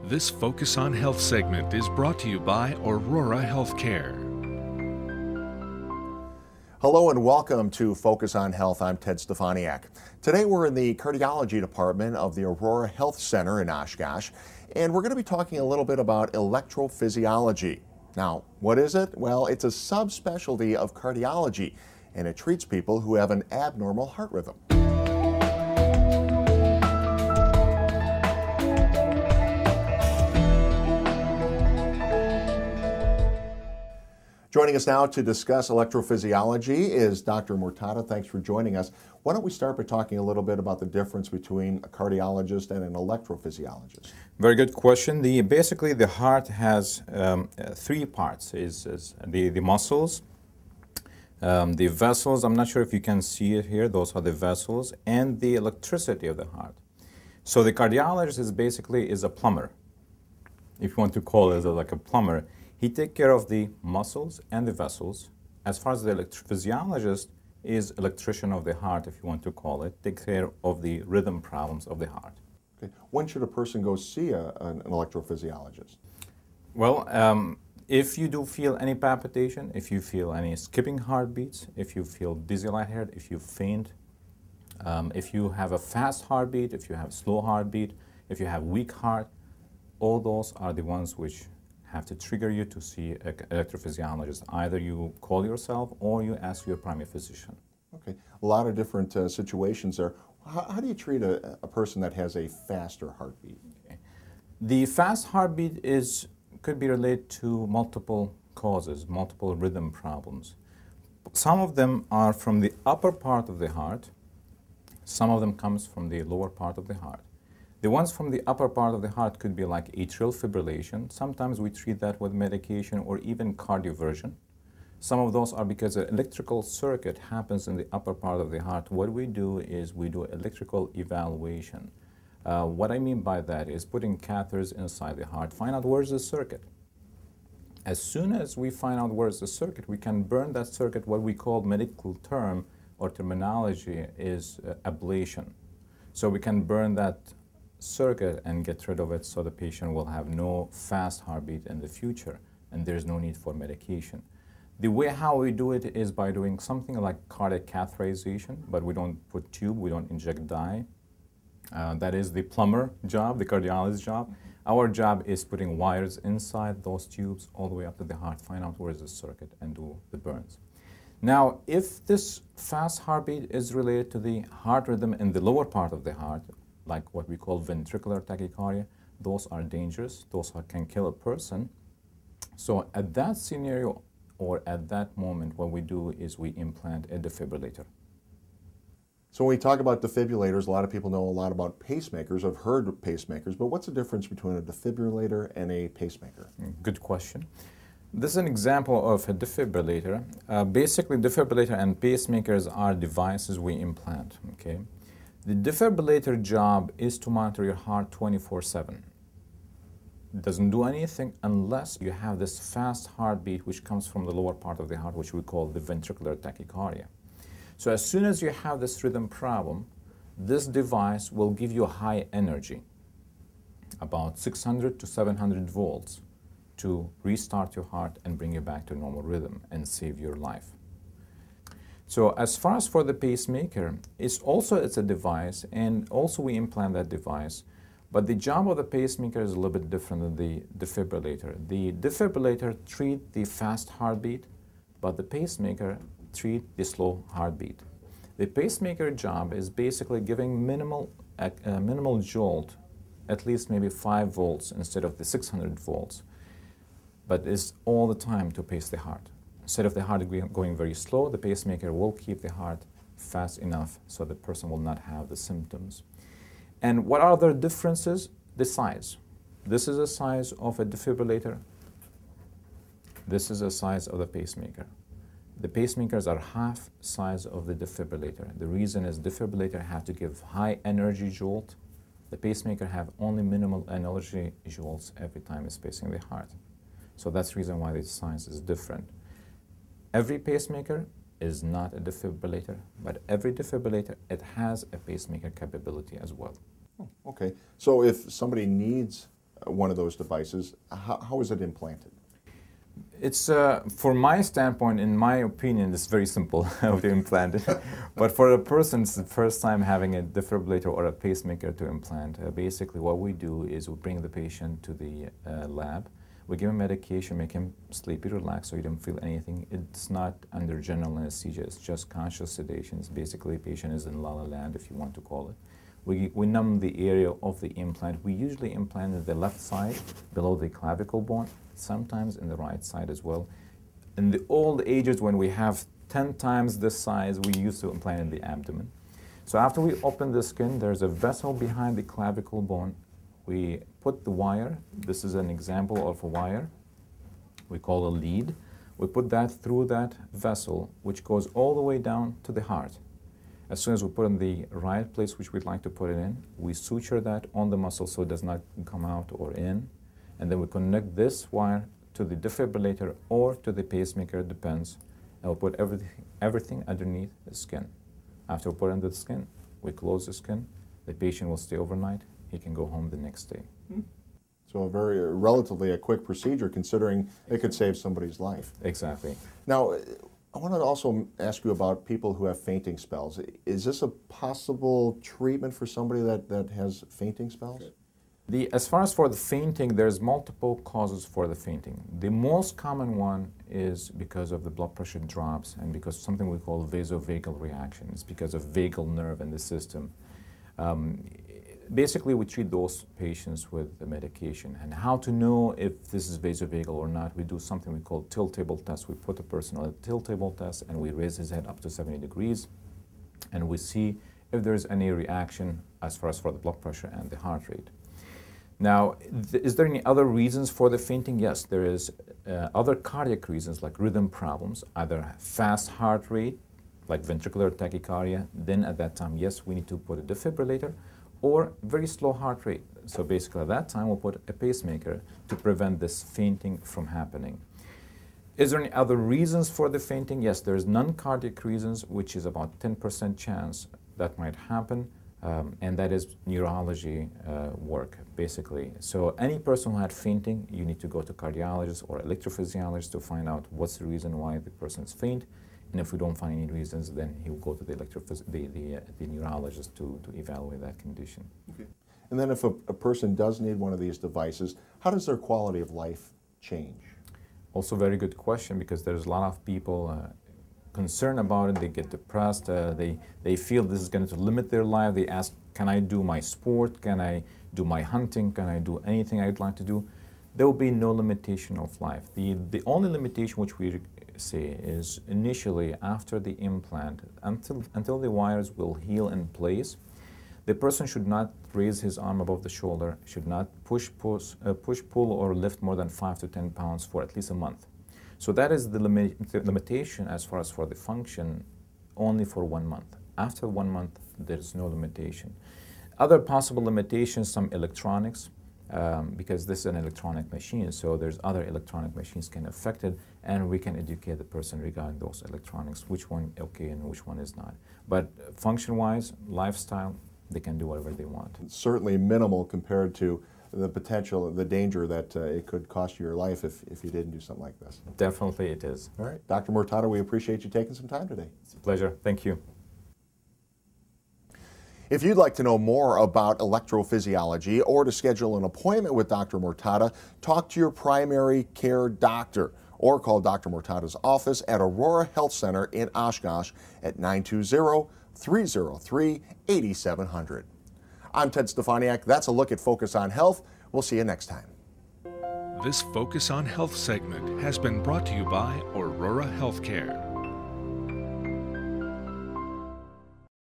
This Focus on Health segment is brought to you by Aurora Health Care. Hello and welcome to Focus on Health. I'm Ted Stefaniak. Today we're in the cardiology department of the Aurora Health Center in Oshkosh, and we're going to be talking a little bit about electrophysiology. Now, what is it? Well, it's a subspecialty of cardiology, and it treats people who have an abnormal heart rhythm. Joining us now to discuss electrophysiology is Dr. Mortada. Thanks for joining us. Why don't we start by talking a little bit about the difference between a cardiologist and an electrophysiologist? Very good question. Basically, the heart has three parts: is the muscles, the vessels. I'm not sure if you can see it here. Those are the vessels, and the electricity of the heart. So the cardiologist is basically a plumber, if you want to call it like a plumber. He takes care of the muscles and the vessels. As far as the electrophysiologist is electrician of the heart, if you want to call it, takes care of the rhythm problems of the heart. Okay. When should a person go see an electrophysiologist? Well, if you do feel any palpitation, if you feel any skipping heartbeats, if you feel dizzy, lightheaded, if you faint, if you have a fast heartbeat, if you have slow heartbeat, if you have weak heart, all those are the ones which have to trigger you to see an electrophysiologist. Either you call yourself or you ask your primary physician. Okay, a lot of different situations there. How do you treat a person that has a faster heartbeat? Okay. The fast heartbeat could be related to multiple causes, multiple rhythm problems. Some of them are from the upper part of the heart. Some of them comes from the lower part of the heart. The ones from the upper part of the heart could be like atrial fibrillation. Sometimes we treat that with medication or even cardioversion. Some of those are because an electrical circuit happens in the upper part of the heart. What we do is we do electrical evaluation. What I mean by that is putting catheters inside the heart, find out where's the circuit. As soon as we find out where's the circuit, we can burn that circuit. What we call medical term or terminology is ablation. So we can burn that circuit and get rid of it so the patient will have no fast heartbeat in the future and there's no need for medication. The way how we do it is by doing something like cardiac catheterization, but we don't put tube, we don't inject dye. That is the plumber job, the cardiologist job. Our job is putting wires inside those tubes all the way up to the heart, find out where is the circuit and do the burns. Now, if this fast heartbeat is related to the heart rhythm in the lower part of the heart, like what we call ventricular tachycardia, those are dangerous. Those can kill a person. So at that scenario or at that moment, what we do is we implant a defibrillator. So when we talk about defibrillators, a lot of people know a lot about pacemakers. I've heard of pacemakers, but what's the difference between a defibrillator and a pacemaker? Good question. This is an example of a defibrillator. Basically, defibrillator and pacemakers are devices we implant, okay? The defibrillator job is to monitor your heart 24/7. It doesn't do anything unless you have this fast heartbeat which comes from the lower part of the heart, which we call the ventricular tachycardia. So as soon as you have this rhythm problem, this device will give you a high energy, about 600 to 700 volts, to restart your heart and bring you back to normal rhythm and save your life. So as far as for the pacemaker, it's a device, and also we implant that device. But the job of the pacemaker is a little bit different than the defibrillator. The defibrillator treats the fast heartbeat, but the pacemaker treats the slow heartbeat. The pacemaker job is basically giving minimal jolt, at least maybe 5 volts instead of the 600 volts, but it's all the time to pace the heart. Instead of the heart going very slow, the pacemaker will keep the heart fast enough so the person will not have the symptoms. And what are the differences? The size. This is the size of a defibrillator. This is the size of the pacemaker. The pacemakers are half size of the defibrillator. The reason is defibrillator have to give high energy jolt. The pacemaker have only minimal energy jolts every time it's pacing the heart. So that's the reason why the size is different. Every pacemaker is not a defibrillator, but every defibrillator, it has a pacemaker capability as well. Okay. So if somebody needs one of those devices, how is it implanted? It's, from my standpoint, in my opinion, it's very simple how to implant it. But for a person, it's the first time having a defibrillator or a pacemaker to implant. Basically, what we do is we bring the patient to the lab. We give him medication, make him sleepy, relaxed, so he don't feel anything. It's not under general anesthesia. It's just conscious sedation. It's basically, the patient is in la-la land, if you want to call it. We numb the area of the implant. We usually implant in the left side, below the clavicle bone, sometimes in the right side as well. In the old ages, when we have 10 times this size, we used to implant in the abdomen. So after we open the skin, there's a vessel behind the clavicle bone. We put the wire. This is an example of a wire we call a lead. We put that through that vessel, which goes all the way down to the heart. As soon as we put it in the right place which we'd like to put it in, we suture that on the muscle so it does not come out or in. And then we connect this wire to the defibrillator or to the pacemaker, it depends. And we'll put everything underneath the skin. After we put it under the skin, we close the skin. The patient will stay overnight. He can go home the next day. So relatively a quick procedure, considering it could save somebody's life. Exactly. Now, I want to also ask you about people who have fainting spells. Is this a possible treatment for somebody that has fainting spells? As far as for the fainting, there's multiple causes for the fainting. The most common one is because of the blood pressure drops and because of something we call vasovagal reaction. It's because of vagal nerve in the system. Basically, we treat those patients with the medication. And how to know if this is vasovagal or not, we do something we call tilt table test. We put the person on a tilt table test and we raise his head up to 70 degrees. And we see if there's any reaction as far as for the blood pressure and the heart rate. Now, is there any other reasons for the fainting? Yes, there is other cardiac reasons like rhythm problems, either fast heart rate, like ventricular tachycardia. Then at that time, yes, we need to put a defibrillator, or very slow heart rate. So basically at that time, we'll put a pacemaker to prevent this fainting from happening. Is there any other reasons for the fainting? Yes, there's non-cardiac reasons, which is about 10% chance that might happen. And that is neurology work, basically. So any person who had fainting, you need to go to cardiologist or electrophysiologist to find out what's the reason why the person's faint. And if we don't find any reasons, then he will go to the neurologist to evaluate that condition. Okay. And then if a person does need one of these devices, how does their quality of life change? Also very good question, because there's a lot of people concerned about it. They get depressed. They feel this is going to limit their life. They ask, can I do my sport? Can I do my hunting? Can I do anything I'd like to do? There will be no limitation of life. The only limitation which we say is initially after the implant, until the wires will heal in place, the person should not raise his arm above the shoulder, should not push, pull, or lift more than 5 to 10 pounds for at least a month. So that is the limitation as far as for the function, only for 1 month. After 1 month, there's no limitation. Other possible limitations, some electronics, because this is an electronic machine, so there's other electronic machines can affect it, and we can educate the person regarding those electronics, which one okay and which one is not. But function-wise, lifestyle, they can do whatever they want. It's certainly minimal compared to the potential, the danger that it could cost you your life if you didn't do something like this. Definitely it is. All right. Dr. Mortada, we appreciate you taking some time today. It's a pleasure. Thank you. If you'd like to know more about electrophysiology or to schedule an appointment with Dr. Mortada, talk to your primary care doctor or call Dr. Mortada's office at Aurora Health Center in Oshkosh at 920-303-8700. I'm Ted Stefaniak. That's a look at Focus on Health. We'll see you next time. This Focus on Health segment has been brought to you by Aurora Healthcare.